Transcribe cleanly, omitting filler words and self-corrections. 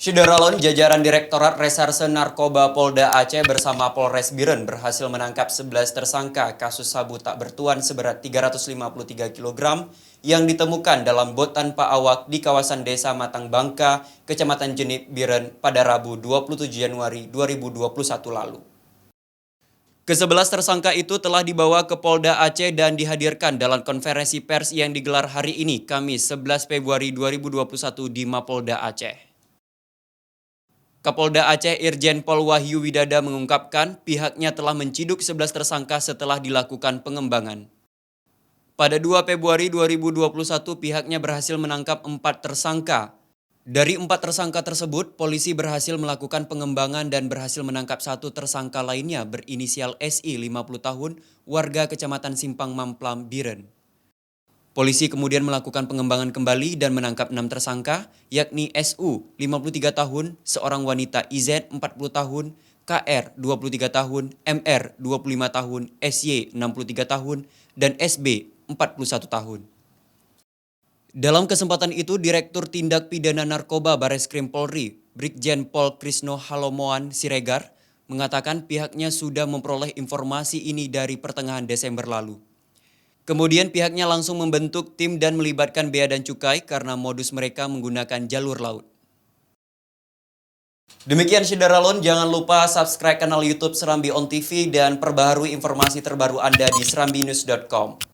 Syederalon, jajaran Direktorat Reserse Narkoba Polda Aceh bersama Polres Biren berhasil menangkap 11 tersangka kasus sabu tak bertuan seberat 353 kg yang ditemukan dalam bot tanpa awak di kawasan Desa Matang Bangka, Kecamatan Jenit, Biren pada Rabu 27 Januari 2021 lalu. Ke-11 tersangka itu telah dibawa ke Polda Aceh dan dihadirkan dalam konferensi pers yang digelar hari ini, Kamis 11 Februari 2021 di Mapolda Aceh. Kapolda Aceh Irjen Pol Wahyu Widada mengungkapkan pihaknya telah menciduk 11 tersangka setelah dilakukan pengembangan. Pada 2 Februari 2021 pihaknya berhasil menangkap 4 tersangka. Dari 4 tersangka tersebut, polisi berhasil melakukan pengembangan dan berhasil menangkap 1 tersangka lainnya berinisial SI 50 tahun, warga Kecamatan Simpang Mamplam, Biren. Polisi kemudian melakukan pengembangan kembali dan menangkap 6 tersangka, yakni SU 53 tahun, seorang wanita IZ 40 tahun, KR 23 tahun, MR 25 tahun, SY 63 tahun, dan SB 41 tahun. Dalam kesempatan itu, Direktur Tindak Pidana Narkoba Bareskrim Polri, Brigjen Pol Krisno Halomoan Siregar, mengatakan pihaknya sudah memperoleh informasi ini dari pertengahan Desember lalu. Kemudian pihaknya langsung membentuk tim dan melibatkan Bea dan Cukai karena modus mereka menggunakan jalur laut. Demikian Syederalon, jangan lupa subscribe kanal YouTube Serambi On TV dan perbaharui informasi terbaru Anda di serambinews.com.